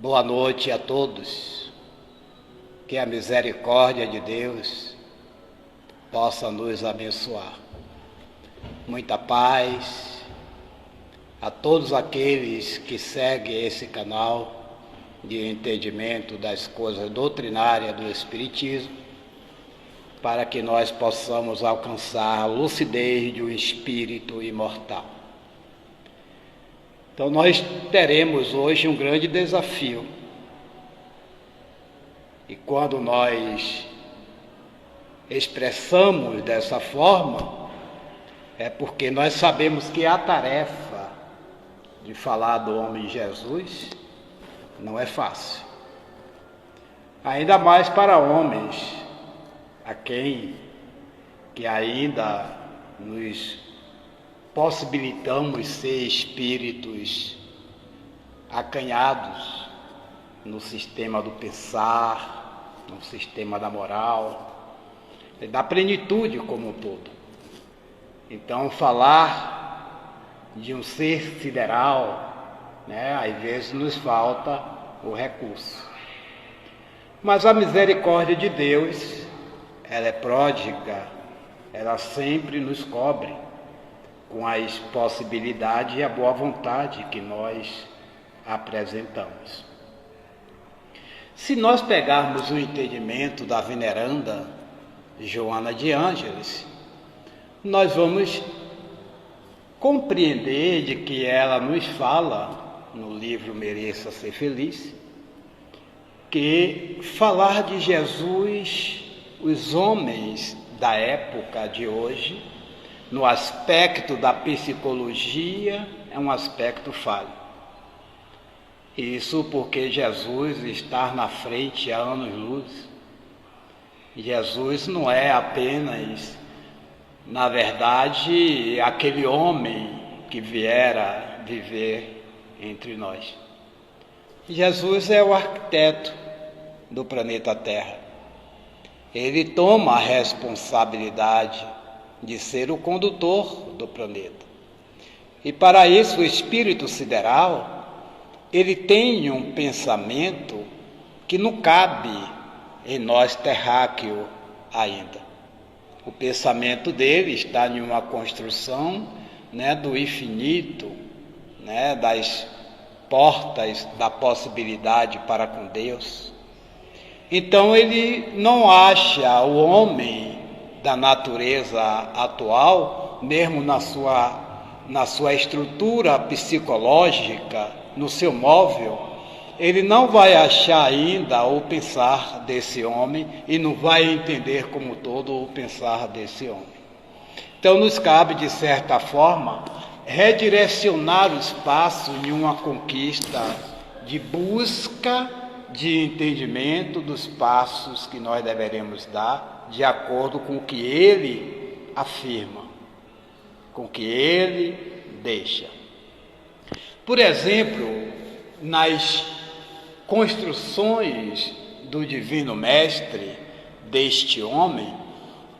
Boa noite a todos. Que a misericórdia de Deus possa nos abençoar. Muita paz a todos aqueles que seguem esse canal de entendimento das coisas doutrinárias do Espiritismo, para que nós possamos alcançar a lucidez de um espírito imortal. Então nós teremos hoje um grande desafio. E quando nós expressamos dessa forma, é porque nós sabemos que a tarefa de falar do homem Jesus não é fácil. Ainda mais para homens a quem que ainda nos possibilitamos ser espíritos acanhados no sistema do pensar, no sistema da moral, da plenitude como um todo. Então, falar de um ser sideral, às vezes nos falta o recurso. Mas a misericórdia de Deus, ela é pródiga, ela sempre nos cobre com as possibilidades e a boa vontade que nós apresentamos. Se nós pegarmos o entendimento da veneranda Joana de Ângeles, nós vamos compreender de que ela nos fala, no livro Mereça Ser Feliz, que falar de Jesus, os homens da época de hoje, no aspecto da psicologia, é um aspecto falho. Isso porque Jesus está na frente há anos-luz. Jesus não é apenas, na verdade, aquele homem que viera viver entre nós. Jesus é o arquiteto do planeta Terra. Ele toma a responsabilidade de ser o condutor do planeta. E para isso o espírito sideral, ele tem um pensamento que não cabe em nós terráqueo ainda. O pensamento dele está em uma construção do infinito, das portas da possibilidade para com Deus. Então ele não acha o homem da natureza atual, mesmo na sua estrutura psicológica, no seu móvel, ele não vai achar ainda o pensar desse homem e não vai entender como todo o pensar desse homem. Então nos cabe, de certa forma, redirecionar o espaço em uma conquista de busca de entendimento dos passos que nós deveremos dar de acordo com o que ele afirma, com o que ele deixa. Por exemplo, nas construções do Divino Mestre deste homem,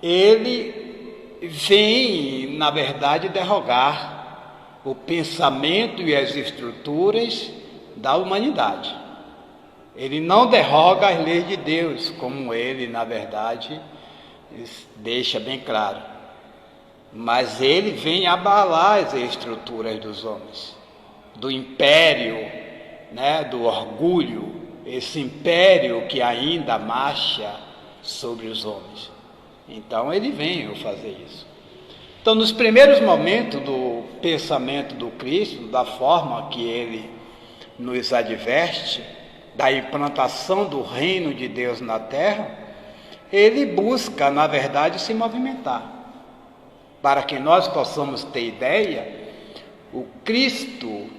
ele vem, na verdade, derrogar o pensamento e as estruturas da humanidade. Ele não derroga as leis de Deus, como ele, na verdade, deixa bem claro. Mas ele vem abalar as estruturas dos homens, do império, do orgulho, esse império que ainda marcha sobre os homens. Então ele vem fazer isso. Então, nos primeiros momentos do pensamento do Cristo, da forma que ele nos adverte, da implantação do reino de Deus na terra, ele busca, na verdade, se movimentar. Para que nós possamos ter ideia, o Cristo,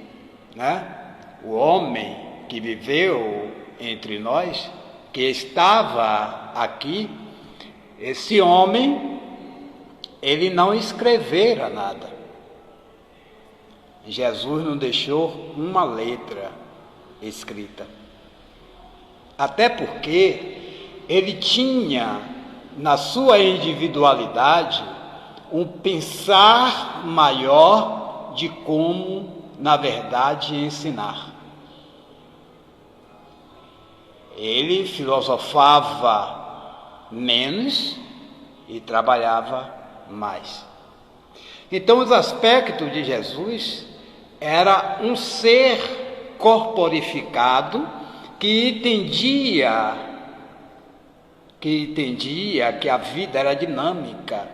o homem que viveu entre nós, que estava aqui, esse homem, ele não escrevera nada. Jesus não deixou uma letra escrita. Até porque ele tinha, na sua individualidade, um pensar maior de como, na verdade, ensinar. Ele filosofava menos e trabalhava mais. Então, os aspectos de Jesus era um ser corporificado que entendia que a vida era dinâmica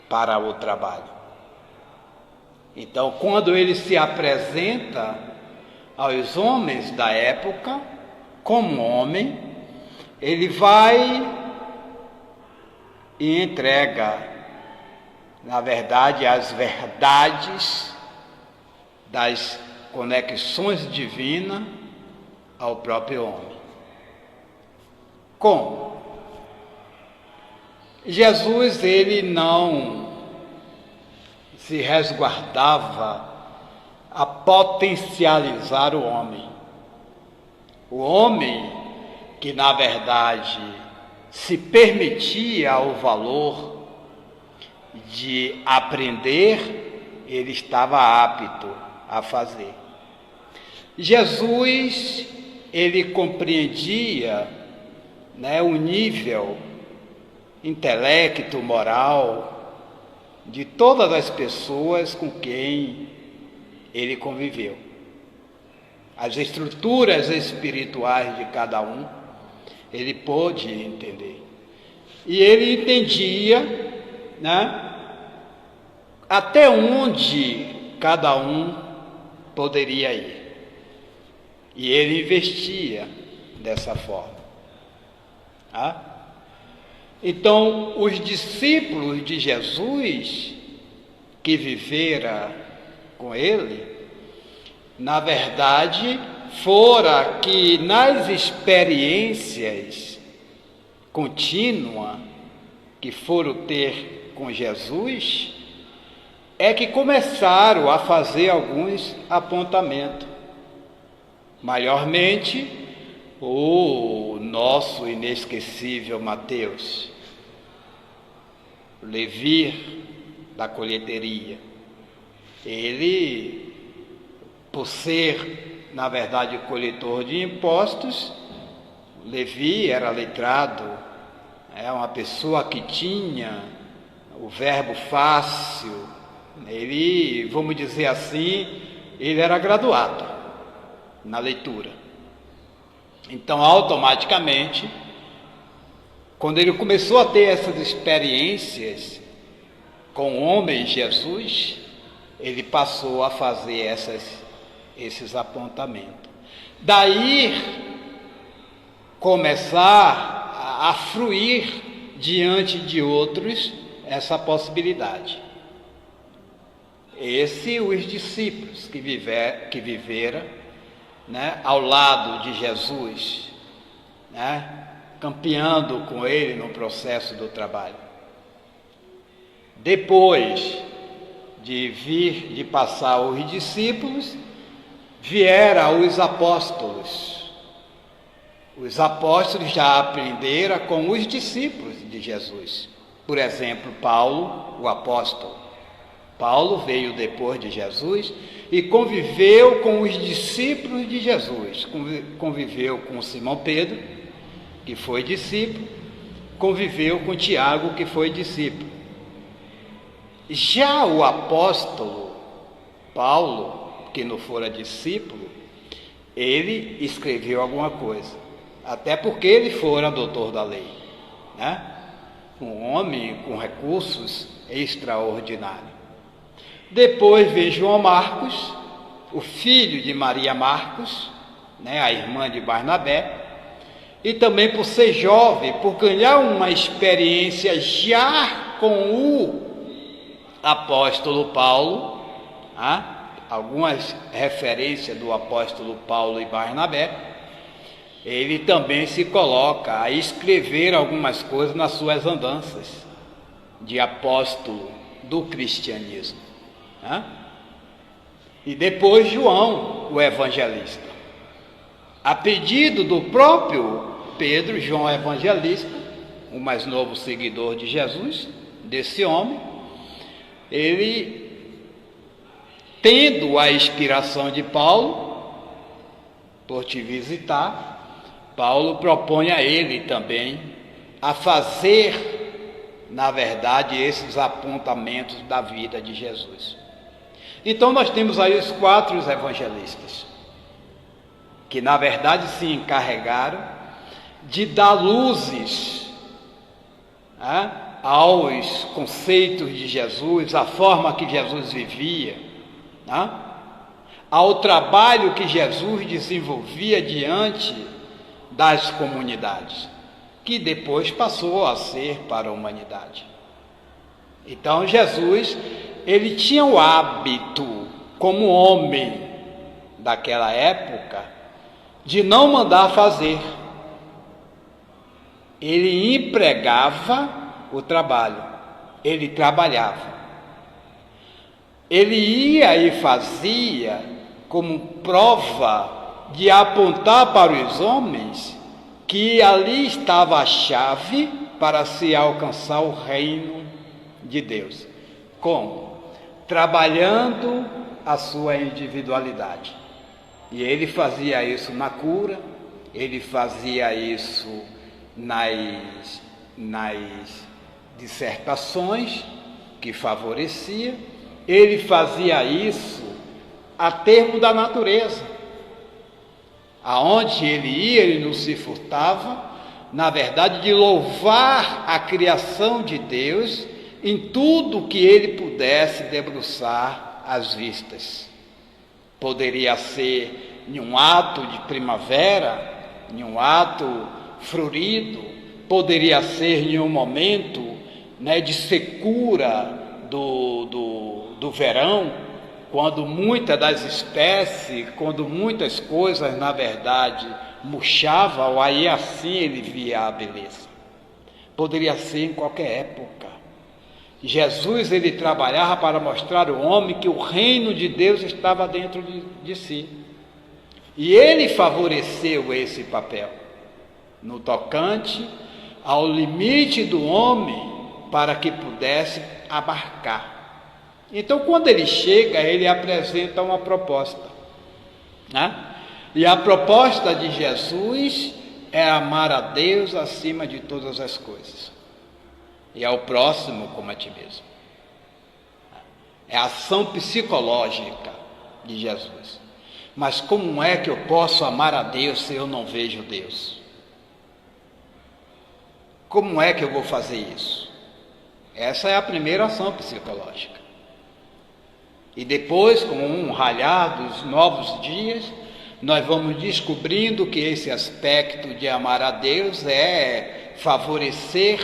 para o trabalho. Então, quando ele se apresenta aos homens da época, como homem, ele vai e entrega, na verdade, as verdades das conexões divinas ao próprio homem. Como? Jesus, ele não se resguardava a potencializar o homem. O homem que, na verdade, se permitia o valor de aprender, ele estava apto a fazer. Jesus, ele compreendia, o nível intelecto, moral de todas as pessoas com quem ele conviveu. As estruturas espirituais de cada um, ele pôde entender. E ele entendia, até onde cada um poderia ir. E ele investia dessa forma. Então, os discípulos de Jesus que vivera com ele, na verdade, fora que nas experiências contínuas que foram ter com Jesus, é que começaram a fazer alguns apontamentos. Maiormente, o nosso inesquecível Mateus, Levi da colheitaria. Ele, por ser, na verdade, coletor de impostos, Levi era letrado, uma pessoa que tinha o verbo fácil. Ele, vamos dizer assim, ele era graduado na leitura. Então, automaticamente, quando ele começou a ter essas experiências com o homem Jesus, ele passou a fazer esses apontamentos. Daí, começar a fruir diante de outros essa possibilidade. Os discípulos que viveram, ao lado de Jesus, campeando com ele no processo do trabalho. Depois de passar os discípulos, vieram os apóstolos. Os apóstolos já aprenderam com os discípulos de Jesus. Por exemplo, Paulo, o apóstolo. Paulo veio depois de Jesus e conviveu com os discípulos de Jesus. Conviveu com Simão Pedro, que foi discípulo, conviveu com Tiago, que foi discípulo. Já o apóstolo Paulo, que não fora discípulo, ele escreveu alguma coisa, até porque ele fora doutor da lei, um homem com recursos extraordinários. Depois veio João Marcos, o filho de Maria Marcos, a irmã de Barnabé, e também por ser jovem, por ganhar uma experiência já com o apóstolo Paulo, algumas referências do apóstolo Paulo e Barnabé, ele também se coloca a escrever algumas coisas nas suas andanças de apóstolo do cristianismo. E depois João, o evangelista. A pedido do próprio Pedro, João Evangelista, o mais novo seguidor de Jesus, desse homem, ele, tendo a inspiração de Paulo, por te visitar, Paulo propõe a ele também a fazer, na verdade, esses apontamentos da vida de Jesus. Então nós temos aí os 4 evangelistas, que na verdade se encarregaram de dar luzes aos conceitos de Jesus, à forma que Jesus vivia, ao trabalho que Jesus desenvolvia diante das comunidades, que depois passou a ser para a humanidade. Então Jesus, ele tinha o hábito, como homem daquela época, de não mandar fazer. Ele empregava o trabalho, ele trabalhava. Ele ia e fazia como prova de apontar para os homens que ali estava a chave para se alcançar o reino de Deus. Como? Trabalhando a sua individualidade. E ele fazia isso na cura, ele fazia isso nas dissertações que favorecia, ele fazia isso a termo da natureza. Aonde ele ia, ele não se furtava, na verdade, de louvar a criação de Deus em tudo que ele pudesse debruçar as vistas. Poderia ser em um ato de primavera, em um ato florido, poderia ser em um momento de secura do verão, quando muitas das espécies, quando muitas coisas, na verdade, murchavam, aí assim ele via a beleza. Poderia ser em qualquer época. Jesus, ele trabalhava para mostrar ao homem que o reino de Deus estava dentro de si. E ele favoreceu esse papel, no tocante ao limite do homem, para que pudesse abarcar. Então, quando ele chega, ele apresenta uma proposta, E a proposta de Jesus é amar a Deus acima de todas as coisas, e ao próximo como a ti mesmo. É a ação psicológica de Jesus. Mas como é que eu posso amar a Deus se eu não vejo Deus? Como é que eu vou fazer isso? Essa é a primeira ação psicológica. E depois, com um ralhar dos novos dias, nós vamos descobrindo que esse aspecto de amar a Deus é favorecer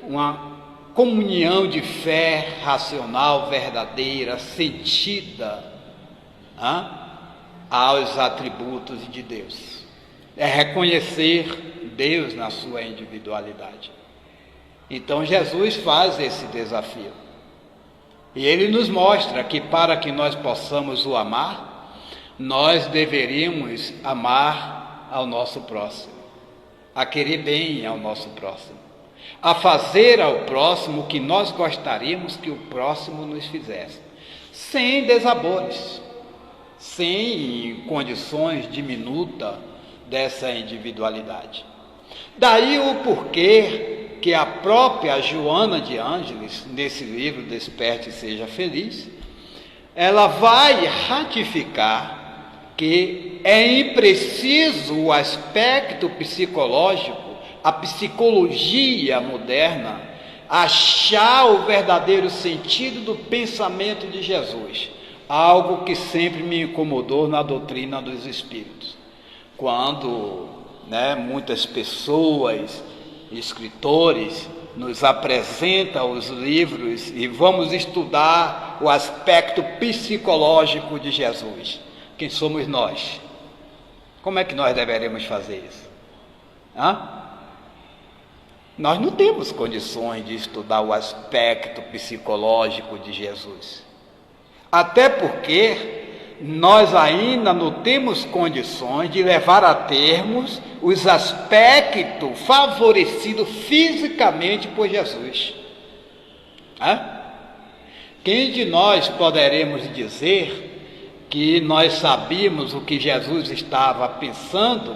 uma comunhão de fé racional, verdadeira, sentida aos atributos de Deus. É reconhecer Deus na sua individualidade. Então Jesus faz esse desafio. E ele nos mostra que para que nós possamos o amar, nós deveríamos amar ao nosso próximo, a querer bem ao nosso próximo, a fazer ao próximo o que nós gostaríamos que o próximo nos fizesse, sem desabores, sem condições diminutas dessa individualidade. Daí o porquê que a própria Joana de Ângeles, nesse livro Desperte e Seja Feliz, ela vai ratificar que é impreciso o aspecto psicológico, a psicologia moderna, achar o verdadeiro sentido do pensamento de Jesus, algo que sempre me incomodou na doutrina dos espíritos. Quando muitas pessoas, escritores, nos apresentam os livros e vamos estudar o aspecto psicológico de Jesus. Quem somos nós? Como é que nós deveremos fazer isso? Nós não temos condições de estudar o aspecto psicológico de Jesus. Até porque nós ainda não temos condições de levar a termos os aspectos favorecidos fisicamente por Jesus. Quem de nós poderemos dizer que nós sabíamos o que Jesus estava pensando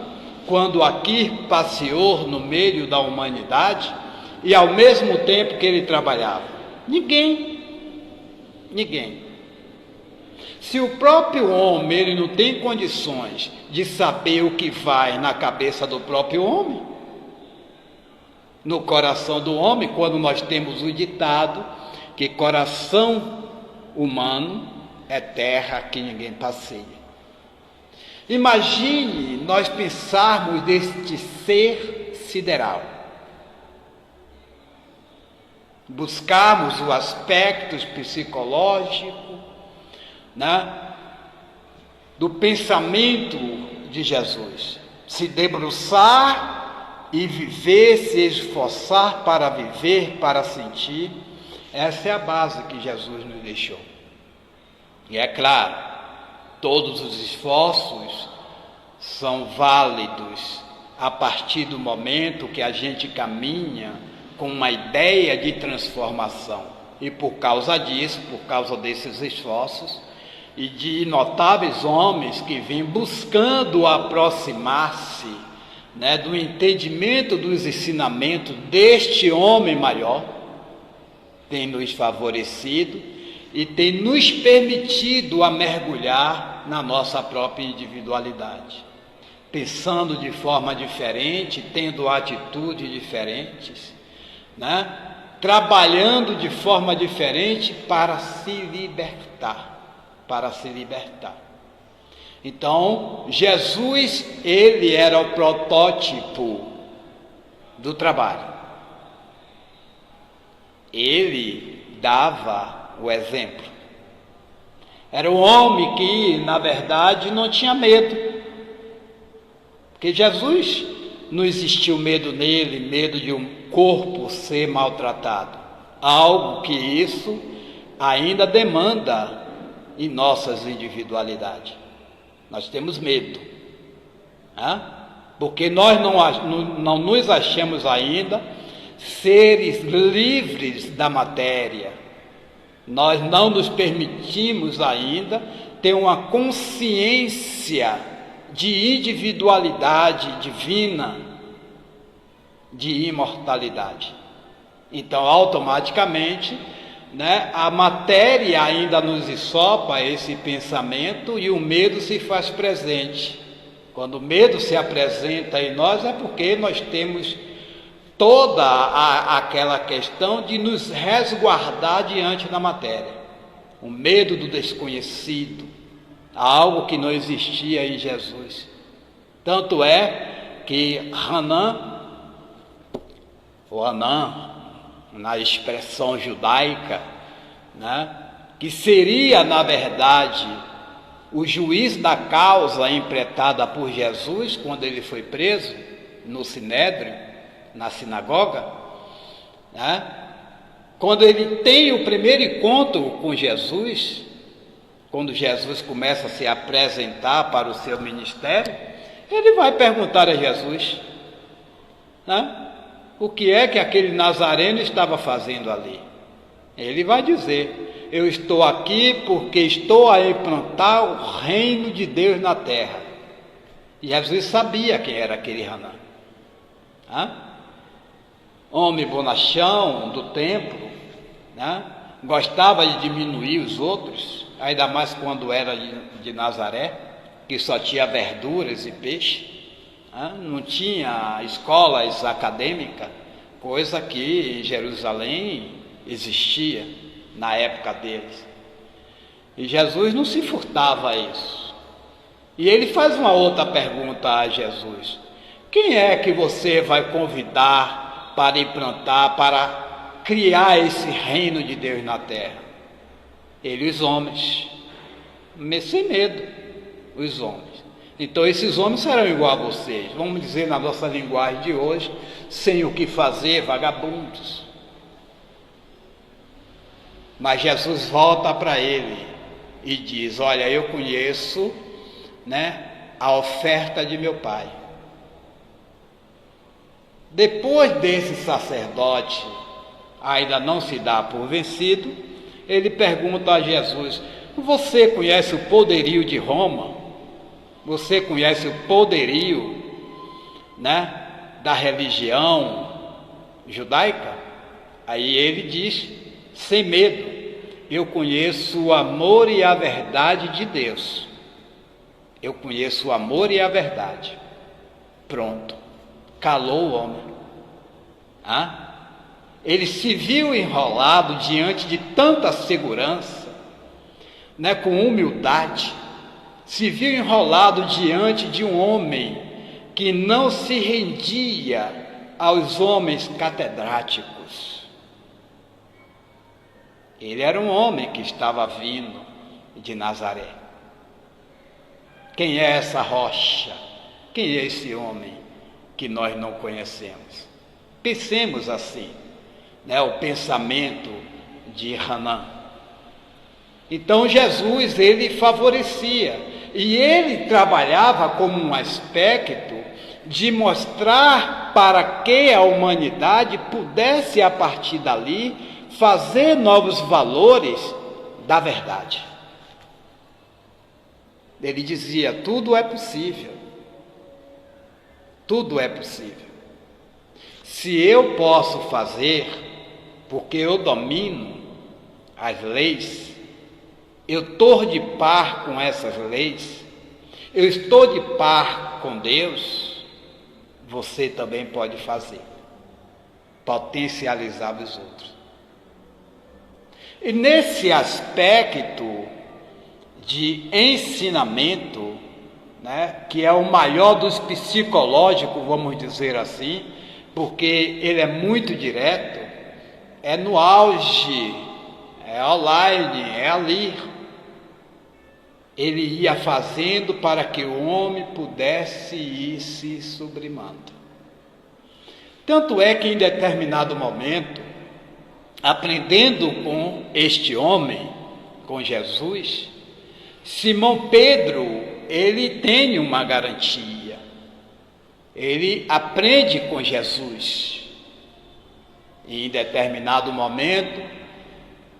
quando aqui passeou no meio da humanidade e ao mesmo tempo que ele trabalhava? Ninguém. Se o próprio homem ele não tem condições de saber o que vai na cabeça do próprio homem, no coração do homem, quando nós temos o ditado que coração humano é terra que ninguém passeia. Imagine nós pensarmos deste ser sideral, buscarmos o aspecto psicológico, do pensamento de Jesus, se debruçar e viver, se esforçar para viver, para sentir. Essa é a base que Jesus nos deixou. E é claro, todos os esforços são válidos a partir do momento que a gente caminha com uma ideia de transformação. E por causa disso, por causa desses esforços, e de notáveis homens que vêm buscando aproximar-se, do entendimento dos ensinamentos deste homem maior, tem nos favorecido e tem nos permitido a mergulhar na nossa própria individualidade, pensando de forma diferente, tendo atitudes diferentes, trabalhando de forma diferente para se libertar. Então, Jesus, ele era o protótipo do trabalho. Ele dava o exemplo. Era um homem que, na verdade, não tinha medo. Porque Jesus não existiu medo nele, medo de um corpo ser maltratado. Algo que isso ainda demanda em nossas individualidades. Nós temos medo, porque nós não nos achamos ainda seres livres da matéria. Nós não nos permitimos ainda ter uma consciência de individualidade divina, de imortalidade. Então, automaticamente, a matéria ainda nos ensopa esse pensamento e o medo se faz presente. Quando o medo se apresenta em nós é porque nós temos toda aquela questão de nos resguardar diante da matéria. O medo do desconhecido, algo que não existia em Jesus. Tanto é que Hanan, na expressão judaica, que seria, na verdade, o juiz da causa empreitada por Jesus quando ele foi preso no Sinédrio, na sinagoga, quando ele tem o primeiro encontro com Jesus, quando Jesus começa a se apresentar para o seu ministério, ele vai perguntar a Jesus, o que é que aquele nazareno estava fazendo ali? Ele vai dizer: eu estou aqui porque estou a implantar o reino de Deus na terra. E Jesus sabia quem era aquele Hanan. Homem bonachão do templo, gostava de diminuir os outros, ainda mais quando era de Nazaré, que só tinha verduras e peixe. Não tinha escolas acadêmicas, coisa que em Jerusalém existia na época deles. E Jesus não se furtava a isso. E ele faz uma outra pergunta a Jesus: quem é que você vai convidar para implantar, para criar esse reino de Deus na terra? Ele, os homens, sem medo, os homens. Então esses homens serão igual a vocês, vamos dizer na nossa linguagem de hoje, sem o que fazer, vagabundos. Mas Jesus volta para ele e diz: olha, eu conheço, a oferta de meu pai. Depois desse sacerdote ainda não se dá por vencido, ele pergunta a Jesus: você conhece o poderio de Roma? Você conhece o poderio né, da religião judaica, aí ele diz, sem medo, eu conheço o amor e a verdade de Deus. Eu conheço o amor e a verdade. Pronto. Calou o homem. Ele se viu enrolado diante de tanta segurança, né, com humildade. Se viu enrolado diante de um homem que não se rendia aos homens catedráticos. Ele era um homem que estava vindo de Nazaré. Quem é essa rocha? Quem é esse homem que nós não conhecemos? Pensemos assim, né? O pensamento de Hanã. Então Jesus, ele favorecia, e ele trabalhava como um aspecto de mostrar para que a humanidade pudesse, a partir dali, fazer novos valores da verdade. Ele dizia, tudo é possível. Tudo é possível. Se eu posso fazer, porque eu domino as leis, eu estou de par com essas leis, eu estou de par com Deus, você também pode fazer, potencializar os outros. E nesse aspecto de ensinamento, né, que é o maior dos psicológicos, vamos dizer assim, porque ele é muito direto, é no auge, é online, é ali. Ele ia fazendo para que o homem pudesse ir se sublimando. Tanto é que em determinado momento, aprendendo com este homem, com Jesus, Simão Pedro, ele tem uma garantia. Ele aprende com Jesus. E em determinado momento,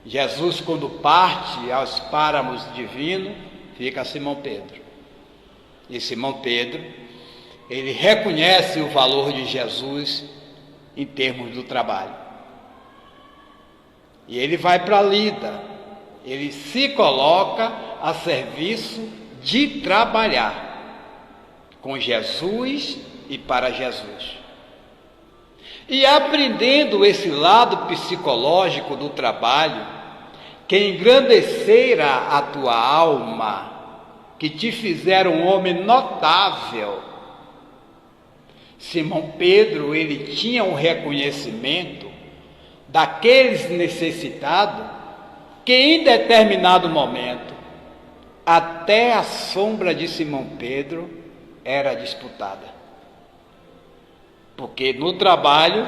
Jesus, quando parte aos páramos divinos, fica Simão Pedro. E Simão Pedro, ele reconhece o valor de Jesus em termos do trabalho. E ele vai para a lida, ele se coloca a serviço de trabalhar com Jesus e para Jesus. E aprendendo esse lado psicológico do trabalho, que engrandecera a tua alma, que te fizeram um homem notável. Simão Pedro, ele tinha um reconhecimento daqueles necessitados, que em determinado momento, até a sombra de Simão Pedro era disputada. Porque no trabalho,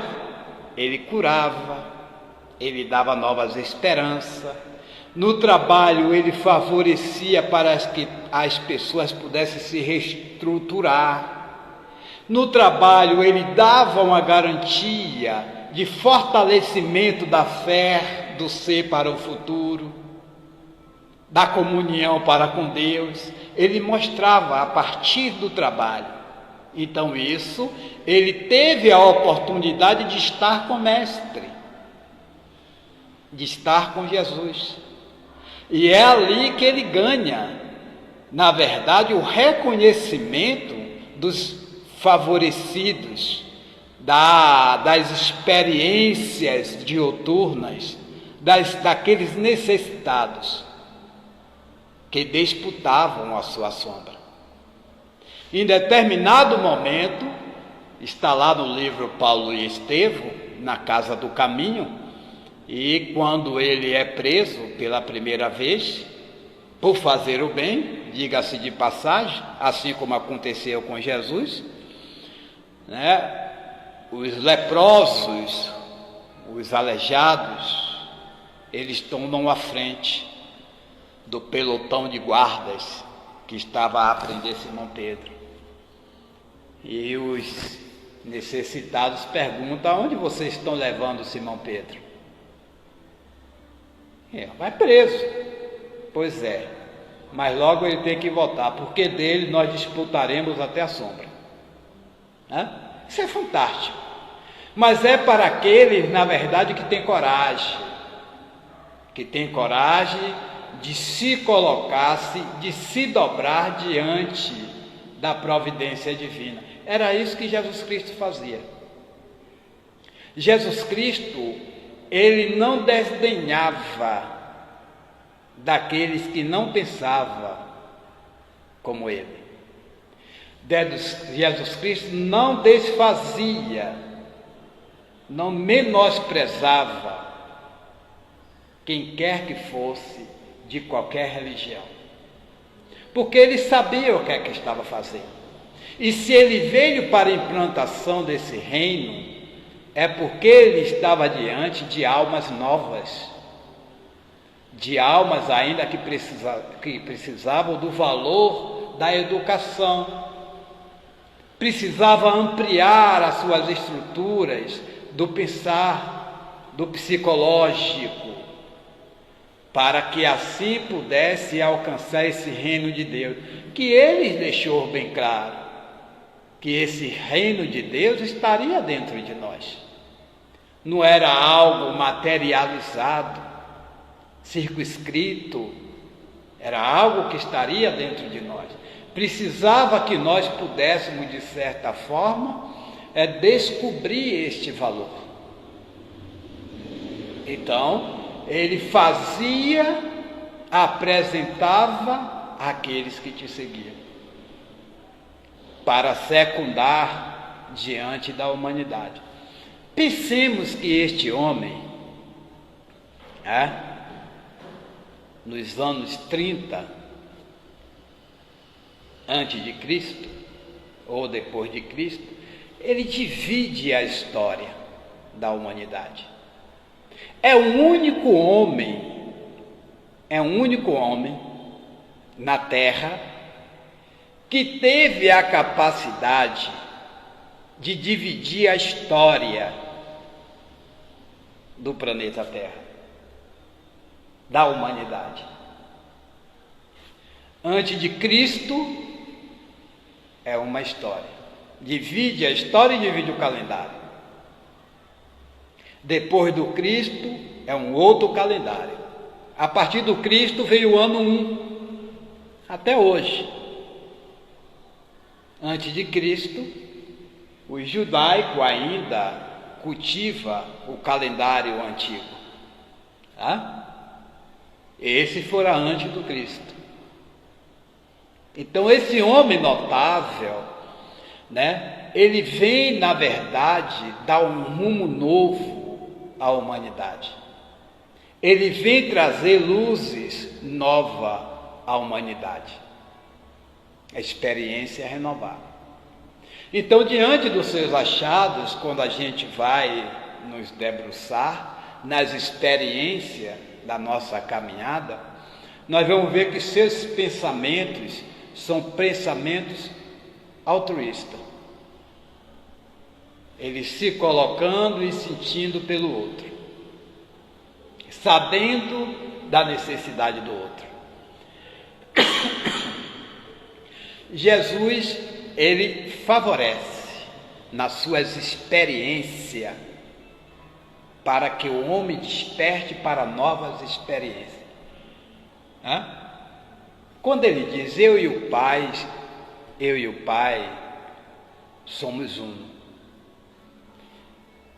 ele curava, ele dava novas esperanças. No trabalho, ele favorecia para que as pessoas pudessem se reestruturar. No trabalho, ele dava uma garantia de fortalecimento da fé do ser para o futuro, da comunhão para com Deus. Ele mostrava a partir do trabalho. Então isso, ele teve a oportunidade de estar com o Mestre, de estar com Jesus. E é ali que ele ganha, na verdade, o reconhecimento dos favorecidos, das experiências diuturnas, daqueles necessitados que disputavam a sua sombra. Em determinado momento, está lá no livro Paulo e Estevão, na Casa do Caminho, e quando ele é preso pela primeira vez, por fazer o bem, diga-se de passagem, assim como aconteceu com Jesus, né? Os leprosos, os aleijados, eles tomam a frente do pelotão de guardas que estava a prender Simão Pedro. E os necessitados perguntam, aonde vocês estão levando Simão Pedro? Vai preso. Pois é, mas logo ele tem que voltar, porque dele nós disputaremos até a sombra. Né? Isso é fantástico. Mas é para aqueles, na verdade, que tem coragem de se colocar, de se dobrar diante da providência divina. Era isso que Jesus Cristo fazia. Jesus Cristo, ele não desdenhava daqueles que não pensavam como ele. Jesus Cristo não desfazia, não menosprezava quem quer que fosse de qualquer religião, porque ele sabia o que é que estava fazendo. E se ele veio para a implantação desse reino, é porque ele estava diante de almas novas, de almas ainda que precisavam do valor da educação, precisava ampliar as suas estruturas do pensar, do psicológico, para que assim pudesse alcançar esse reino de Deus, que ele deixou bem claro, que esse reino de Deus estaria dentro de nós. Não era algo materializado, circunscrito, era algo que estaria dentro de nós. Precisava que nós pudéssemos, de certa forma, descobrir este valor. Então, ele apresentava àqueles que te seguiam, para secundar diante da humanidade. Pensemos que este homem, nos anos 30 antes de Cristo, ou depois de Cristo, ele divide a história da humanidade. É um único homem na Terra que teve a capacidade de dividir a história do planeta Terra, da humanidade. Antes de Cristo é uma história, divide a história e divide o calendário. Depois do Cristo é um outro calendário. A partir do Cristo veio o ano 1, até hoje. Antes de Cristo, o judaico ainda cultiva o calendário antigo. Esse fora antes do Cristo. Então esse homem notável, ele vem, na verdade, dar um rumo novo à humanidade. Ele vem trazer luzes novas à humanidade. A experiência renovada. Então, diante dos seus achados, quando a gente vai nos debruçar nas experiências da nossa caminhada, nós vamos ver que seus pensamentos são pensamentos altruístas. Ele se colocando e sentindo pelo outro, sabendo da necessidade do outro. Jesus, ele favorece nas suas experiências para que o homem desperte para novas experiências. Quando ele diz eu e o Pai somos um.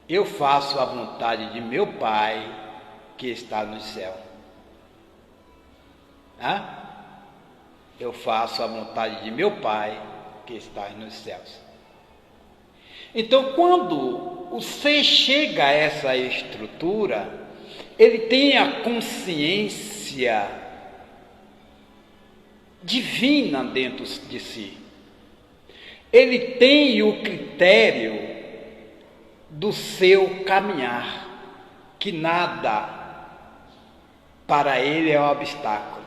Eu faço a vontade de meu Pai que está no céu. Eu faço a vontade de meu Pai que está nos céus. Então, quando o ser chega a essa estrutura, ele tem a consciência divina dentro de si. Ele tem o critério do seu caminhar, que nada para ele é um obstáculo.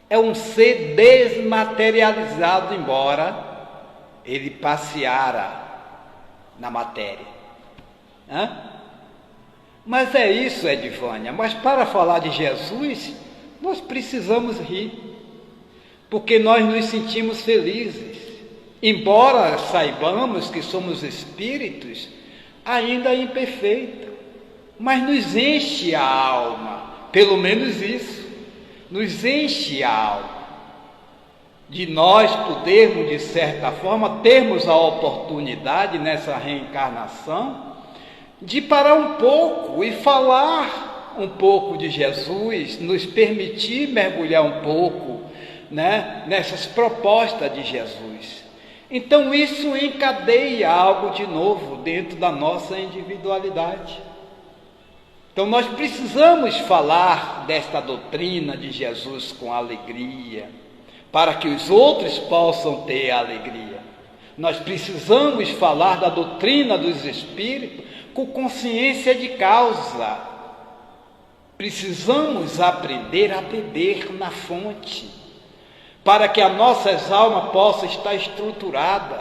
É um ser desmaterializado, embora ele passeara na matéria. Mas é isso, Edivânia. Mas para falar de Jesus, nós precisamos rir, porque nós nos sentimos felizes embora saibamos que somos espíritos, ainda imperfeitos, mas nos enche a alma, pelo menos isso, nos enche a alma, de nós podermos, de certa forma, termos a oportunidade nessa reencarnação, de parar um pouco e falar um pouco de Jesus, nos permitir mergulhar um pouco, né, nessas propostas de Jesus. Então isso encadeia algo de novo dentro da nossa individualidade. Então nós precisamos falar desta doutrina de Jesus com alegria, para que os outros possam ter alegria. Nós precisamos falar da doutrina dos Espíritos com consciência de causa. Precisamos aprender a beber na fonte, para que as nossas almas possam estar estruturadas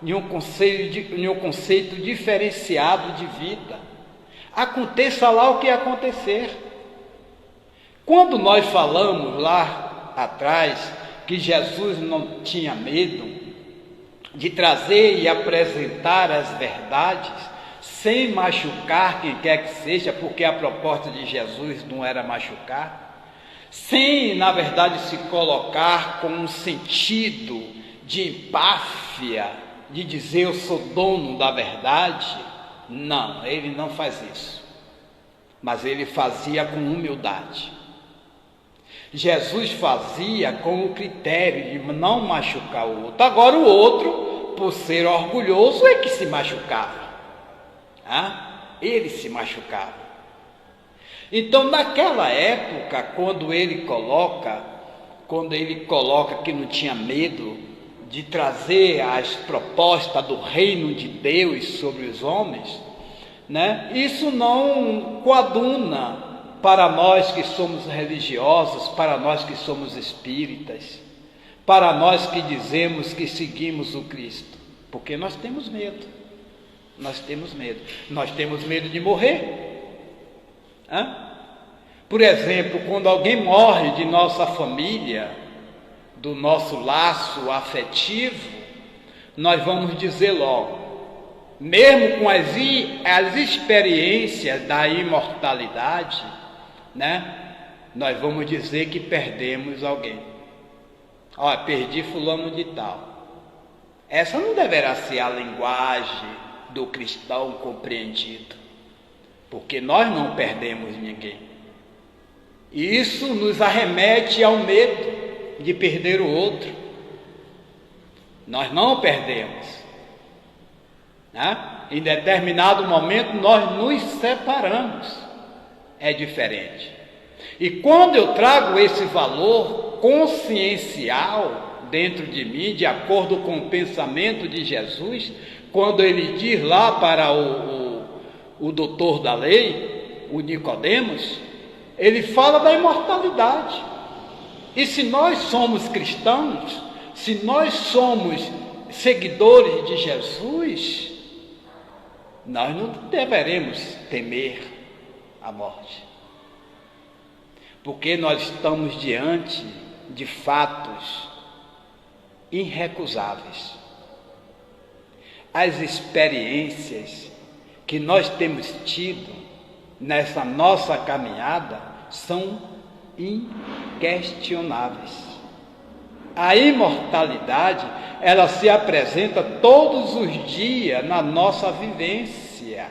em um conceito diferenciado de vida. Aconteça lá o que acontecer. Quando nós falamos lá atrás que Jesus não tinha medo de trazer e apresentar as verdades, sem machucar quem quer que seja, porque a proposta de Jesus não era machucar, sem, na verdade, se colocar com um sentido de empáfia, de dizer eu sou dono da verdade. Não, ele não faz isso, mas ele fazia com humildade. Jesus fazia com o critério de não machucar o outro. Agora o outro, por ser orgulhoso, é que se machucava. Ele se machucava. Então, naquela época, quando ele coloca que não tinha medo de trazer as propostas do reino de Deus sobre os homens, né? Isso não coaduna para nós que somos religiosos, para nós que somos espíritas, para nós que dizemos que seguimos o Cristo, porque nós temos medo. Nós temos medo de morrer. Por exemplo, quando alguém morre de nossa família, do nosso laço afetivo, nós vamos dizer logo, mesmo com as experiências da imortalidade, né? Nós vamos dizer que perdemos alguém. Perdi fulano de tal. Essa não deverá ser a linguagem do cristão compreendido, porque nós não perdemos ninguém. E isso nos arremete ao medo de perder o outro. Nós não perdemos, né? Em determinado momento nós nos separamos. É diferente. E quando eu trago esse valor consciencial dentro de mim, de acordo com o pensamento de Jesus, quando ele diz lá para o doutor da lei, o Nicodemos, ele fala da imortalidade. E se nós somos cristãos, se nós somos seguidores de Jesus, nós não deveremos temer a morte, porque nós estamos diante de fatos irrecusáveis. As experiências que nós temos tido nessa nossa caminhada são inquestionáveis. A imortalidade, ela se apresenta todos os dias na nossa vivência.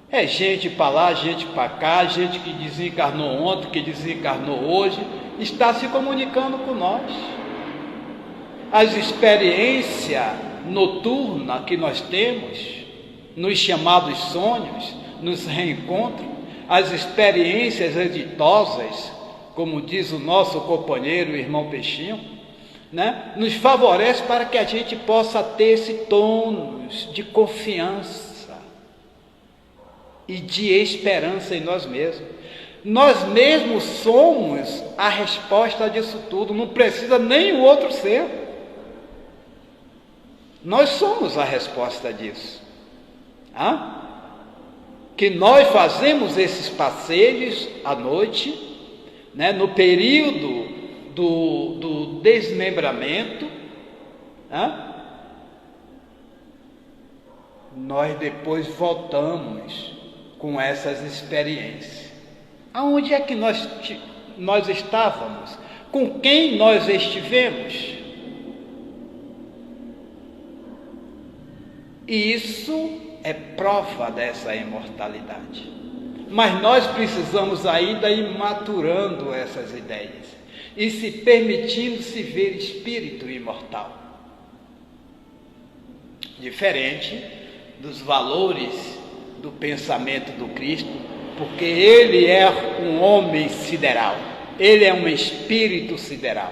É gente para lá, gente para cá, gente que desencarnou ontem, que desencarnou hoje, está se comunicando com nós. As experiências noturnas que nós temos, nos chamados sonhos, nos reencontros, as experiências exitosas, como diz o nosso companheiro, o irmão Peixinho, né, nos favorece para que a gente possa ter esse tônus de confiança e de esperança em nós mesmos. Nós mesmos somos a resposta disso tudo, não precisa nem o outro ser. Nós somos a resposta disso. Que nós fazemos esses passeios à noite, né, no período desmembramento, nós depois voltamos com essas experiências. Aonde é que nós estávamos? Com quem nós estivemos? E isso é prova dessa imortalidade. Mas nós precisamos ainda ir maturando essas ideias e se permitindo se ver espírito imortal. Diferente dos valores do pensamento do Cristo, porque ele é um homem sideral, ele é um espírito sideral.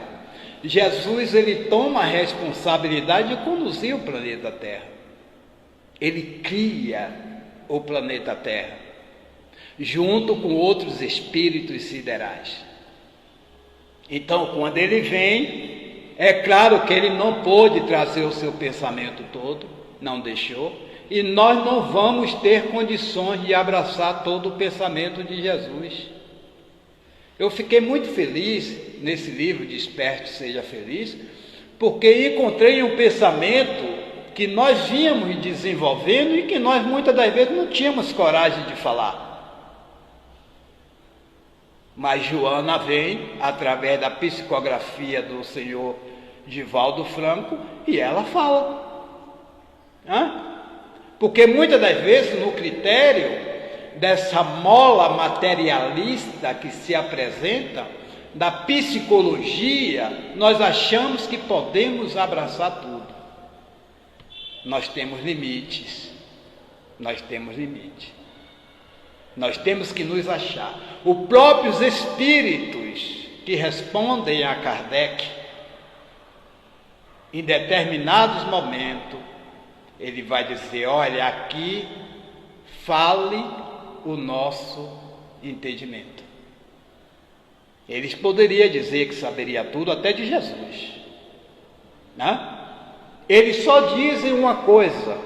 Jesus, ele toma a responsabilidade de conduzir o planeta Terra. Ele cria o planeta Terra, junto com outros espíritos siderais. Então, quando ele vem, é claro que ele não pôde trazer o seu pensamento todo, não deixou, e nós não vamos ter condições de abraçar todo o pensamento de Jesus. Eu fiquei muito feliz nesse livro, Desperte, Seja Feliz, porque encontrei um pensamento que nós vínhamos desenvolvendo e que nós muitas das vezes não tínhamos coragem de falar. Mas Joana vem através da psicografia do senhor Divaldo Franco e ela fala. Porque muitas das vezes no critério dessa mola materialista que se apresenta, da psicologia, nós achamos que podemos abraçar tudo. Nós temos limites, nós temos que nos achar. Os próprios espíritos que respondem a Kardec, em determinados momentos, ele vai dizer, olha, aqui fale o nosso entendimento. Eles poderiam dizer que saberia tudo até de Jesus, Eles só dizem uma coisa,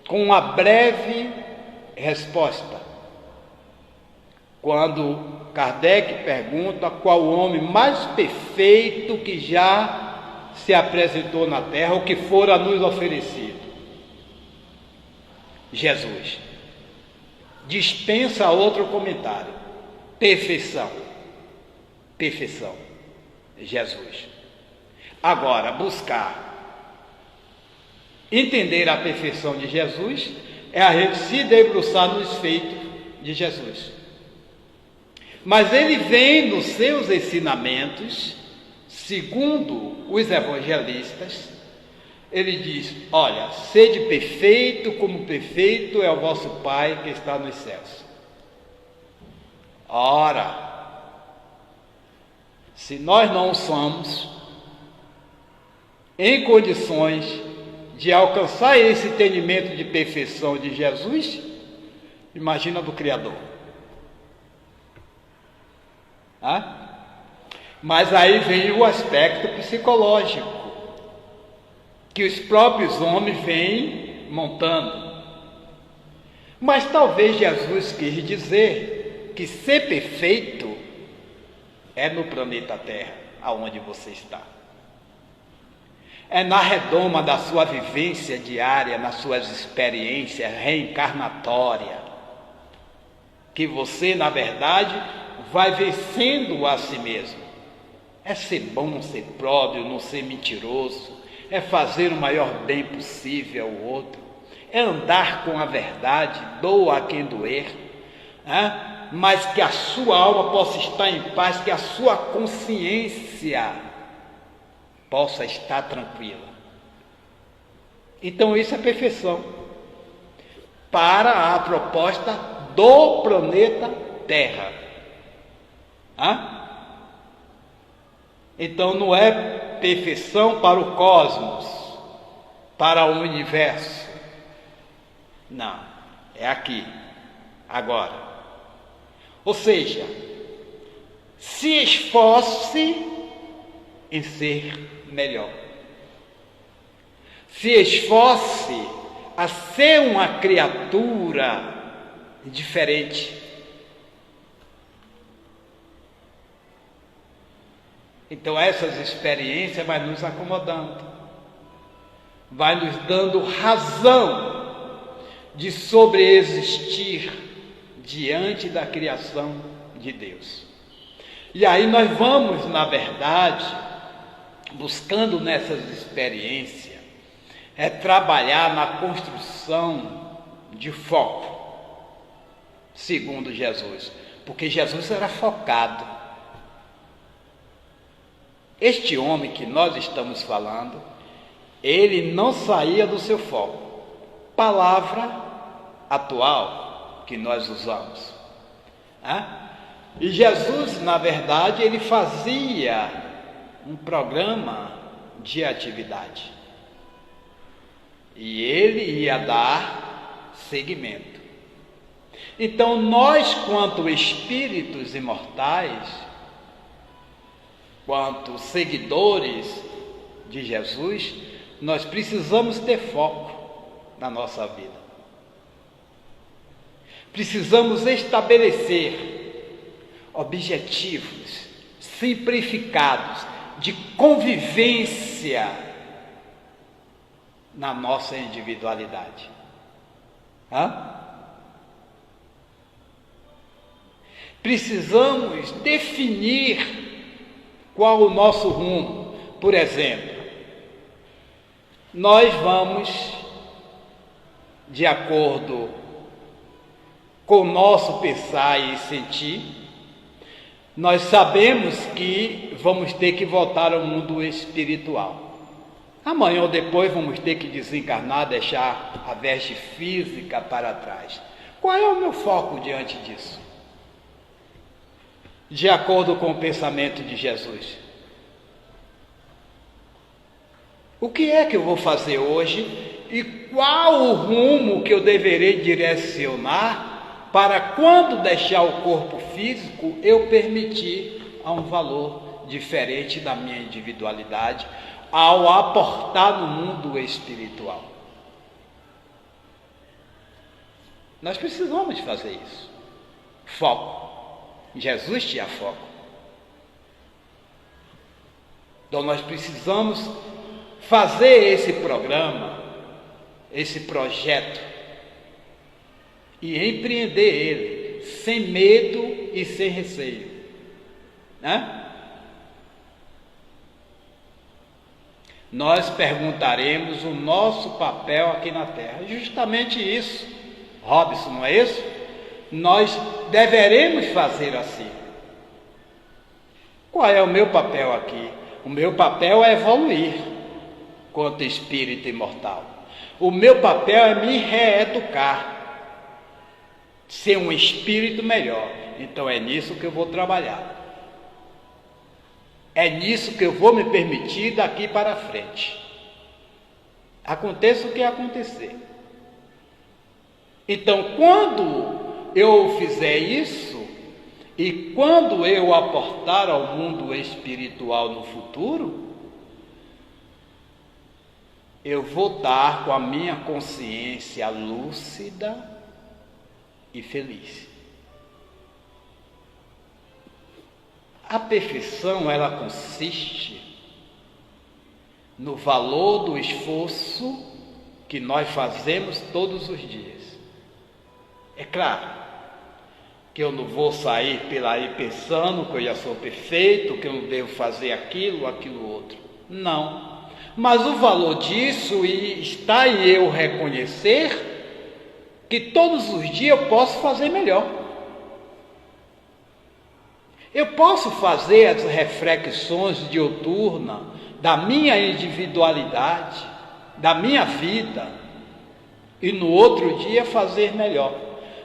com uma breve resposta. Quando Kardec pergunta qual o homem mais perfeito que já se apresentou na Terra, ou que fora nos oferecido. Jesus. Dispensa outro comentário. Perfeição. Perfeição. Jesus. Agora, buscar entender a perfeição de Jesus é a gente se debruçar nos feitos de Jesus. Mas ele vem nos seus ensinamentos, segundo os evangelistas, ele diz, olha, sede perfeito como perfeito é o vosso Pai que está nos céus. Ora, se nós não somos em condições de alcançar esse entendimento de perfeição de Jesus, imagina do Criador. Mas aí vem o aspecto psicológico, que os próprios homens vêm montando. Mas talvez Jesus quis dizer que ser perfeito é no planeta Terra, aonde você está. É na redoma da sua vivência diária, nas suas experiências reencarnatórias, que você, na verdade, vai vencendo a si mesmo. É ser bom, ser próprio, não ser mentiroso, é fazer o maior bem possível ao outro, é andar com a verdade, doa a quem doer, mas que a sua alma possa estar em paz, que a sua consciência possa estar tranquila. Então isso é perfeição para a proposta do planeta Terra. Então não é perfeição para o cosmos, para o universo. Não, é aqui, agora. Ou seja, se esforce em ser melhor. Se esforce a ser uma criatura diferente. Então essas experiências vai nos acomodando, vai nos dando razão de sobreexistir diante da criação de Deus. E aí nós vamos, na verdade, buscando nessas experiências, trabalhar na construção de foco, segundo Jesus, porque Jesus era focado. Este homem que nós estamos falando, ele não saía do seu foco. Palavra atual que nós usamos. E Jesus, na verdade, ele fazia um programa de atividade. E ele ia dar seguimento. Então, nós, quanto espíritos imortais, quanto seguidores de Jesus, nós precisamos ter foco na nossa vida. Precisamos estabelecer objetivos simplificados de convivência na nossa individualidade. Precisamos definir qual o nosso rumo. Por exemplo, nós vamos, de acordo com o nosso pensar e sentir, nós sabemos que vamos ter que voltar ao mundo espiritual. Amanhã ou depois vamos ter que desencarnar, deixar a veste física para trás. Qual é o meu foco diante disso? De acordo com o pensamento de Jesus. O que é que eu vou fazer hoje e qual o rumo que eu deverei direcionar para, quando deixar o corpo físico, eu permitir a um valor diferente da minha individualidade ao aportar no mundo espiritual? Nós precisamos fazer isso. Foco. Jesus tinha foco. Então nós precisamos fazer esse programa, esse projeto, e empreender ele sem medo e sem receio, Nós perguntaremos o nosso papel aqui na Terra. Justamente isso, Robson, não é isso? Nós deveremos fazer assim. Qual é o meu papel aqui? O meu papel é evoluir quanto espírito imortal. O meu papel é me reeducar, ser um espírito melhor. Então é nisso que eu vou trabalhar. É nisso que eu vou me permitir daqui para frente. Aconteça o que acontecer. Então, quando eu fizer isso, e quando eu aportar ao mundo espiritual no futuro, eu vou estar com a minha consciência lúcida e feliz. A perfeição, ela consiste no valor do esforço que nós fazemos todos os dias. É claro que eu não vou sair pela aí pensando que eu já sou perfeito, que eu não devo fazer aquilo outro. Não. Mas o valor disso está em eu reconhecer que todos os dias eu posso fazer melhor. Eu posso fazer as reflexões diuturnas da minha individualidade, da minha vida, e no outro dia fazer melhor.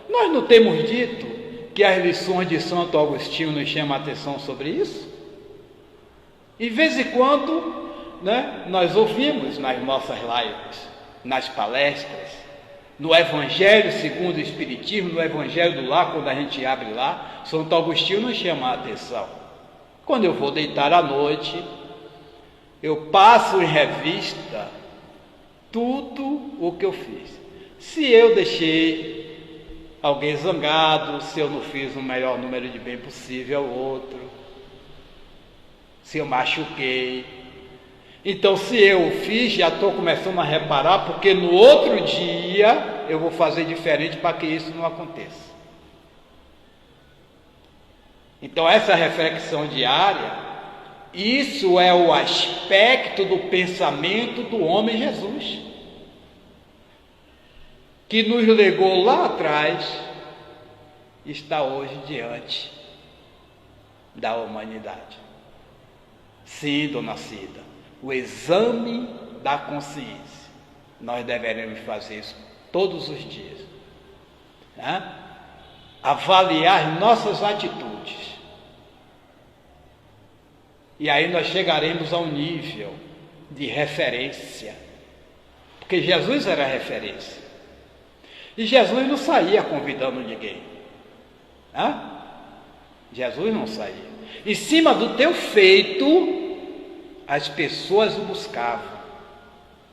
Nós não temos dito que as lições de Santo Agostinho nos chamam a atenção sobre isso? De vez em quando, nós ouvimos nas nossas lives, nas palestras, no Evangelho segundo o Espiritismo, no Evangelho do Lar, quando a gente abre lá, Santo Agostinho nos chama a atenção. Quando eu vou deitar à noite, eu passo em revista tudo o que eu fiz. Se eu deixei alguém zangado, se eu não fiz o melhor número de bem possível ao outro, se eu machuquei. Então, se eu fiz, já estou começando a reparar, porque no outro dia eu vou fazer diferente para que isso não aconteça. Então, essa reflexão diária, isso é o aspecto do pensamento do homem Jesus, que nos legou lá atrás, está hoje diante da humanidade. Sim, dona Cida, o exame da consciência, nós deveremos fazer isso todos os dias, né? Avaliar nossas atitudes, e aí nós chegaremos a um nível de referência, porque Jesus era referência, e Jesus não saía convidando ninguém, né? Jesus não saía. Em cima do teu feito, as pessoas o buscavam.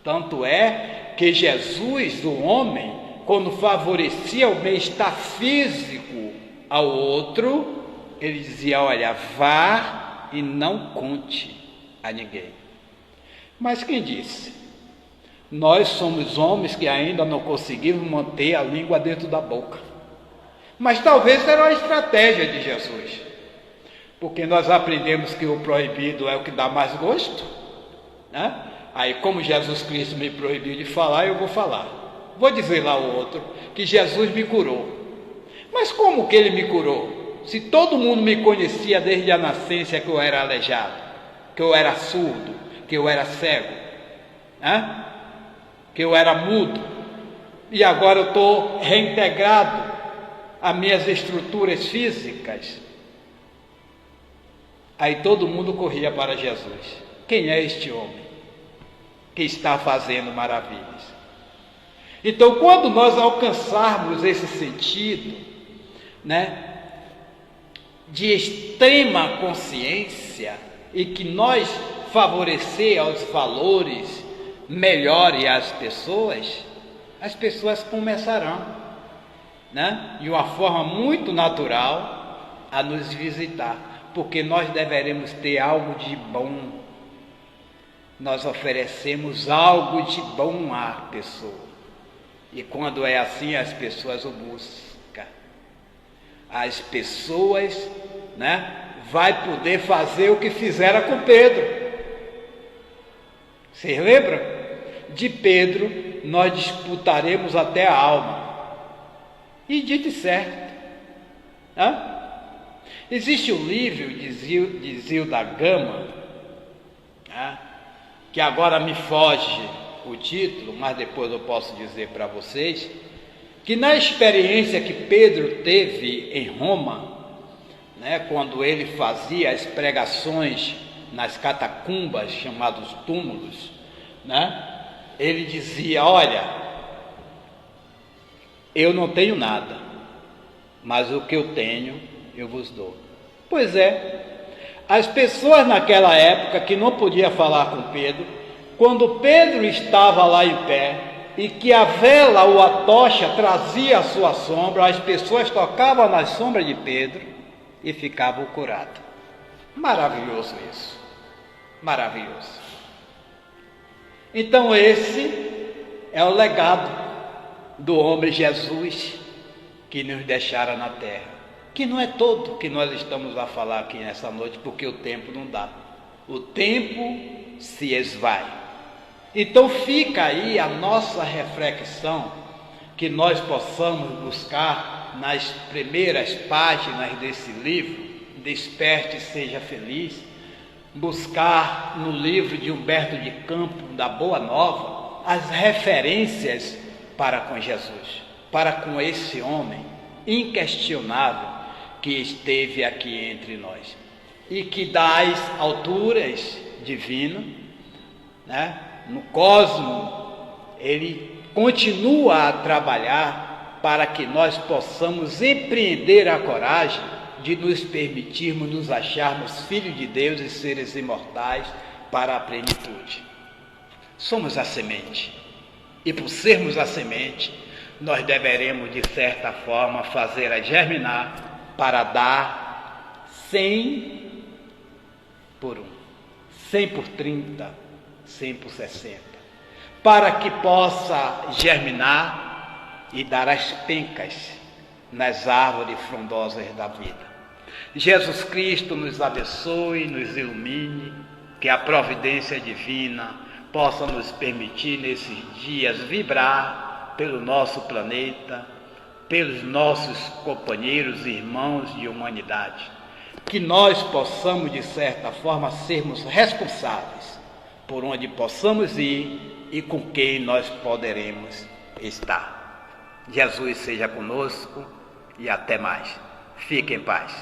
Tanto é que Jesus, o homem, quando favorecia o bem-estar físico ao outro, ele dizia: olha, vá e não conte a ninguém. Mas quem disse? Nós somos homens que ainda não conseguimos manter a língua dentro da boca. Mas talvez era uma estratégia de Jesus, porque nós aprendemos que o proibido é o que dá mais gosto, né? Aí, como Jesus Cristo me proibiu de falar, eu vou falar. Vou dizer lá ao outro que Jesus me curou. Mas como que ele me curou? Se todo mundo me conhecia desde a nascença que eu era aleijado, que eu era surdo, que eu era cego, né? Que eu era mudo, e agora eu estou reintegrado às minhas estruturas físicas. Aí todo mundo corria para Jesus. Quem é este homem que está fazendo maravilhas? Então, quando nós alcançarmos esse sentido, né, de extrema consciência, e que nós favorecer aos valores melhore as pessoas começarão, né, de uma forma muito natural a nos visitar, porque nós deveremos ter algo de bom. Nós oferecemos algo de bom à pessoa, e quando é assim, as pessoas o buscam. As pessoas, né, vai poder fazer o que fizeram com Pedro. Vocês lembram? De Pedro nós disputaremos até a alma. E dito certo, né? Existe um livro de Zilda Gama, né, que agora me foge o título, mas depois eu posso dizer para vocês, que na experiência que Pedro teve em Roma, né, quando ele fazia as pregações nas catacumbas, chamados túmulos, né, ele dizia: olha, eu não tenho nada, mas o que eu tenho eu vos dou. Pois é, as pessoas naquela época que não podiam falar com Pedro, quando Pedro estava lá em pé e que a vela ou a tocha trazia a sua sombra, as pessoas tocavam na sombra de Pedro e ficavam curadas. Maravilhoso isso, maravilhoso. Então esse é o legado do homem Jesus que nos deixara na terra, que não é todo que nós estamos a falar aqui nessa noite, porque o tempo não dá, o tempo se esvai. Então fica aí a nossa reflexão, que nós possamos buscar nas primeiras páginas desse livro, Desperte e Seja Feliz, buscar no livro de Humberto de Campos, da Boa Nova, as referências para com Jesus, para com esse homem inquestionável que esteve aqui entre nós, e que das alturas divinas, né, no cosmos, ele continua a trabalhar para que nós possamos empreender a coragem de nos permitirmos nos acharmos filhos de Deus e seres imortais para a plenitude. Somos a semente, e por sermos a semente, nós deveremos, de certa forma, fazê-la germinar para dar 100 por 1. 100 por 30, 100 por 60, para que possa germinar e dar as pencas nas árvores frondosas da vida. Jesus Cristo nos abençoe, nos ilumine, que a providência divina possa nos permitir nesses dias vibrar pelo nosso planeta, pelos nossos companheiros e irmãos de humanidade, que nós possamos, de certa forma, sermos responsáveis por onde possamos ir e com quem nós poderemos estar. Jesus seja conosco e até mais. Fique em paz.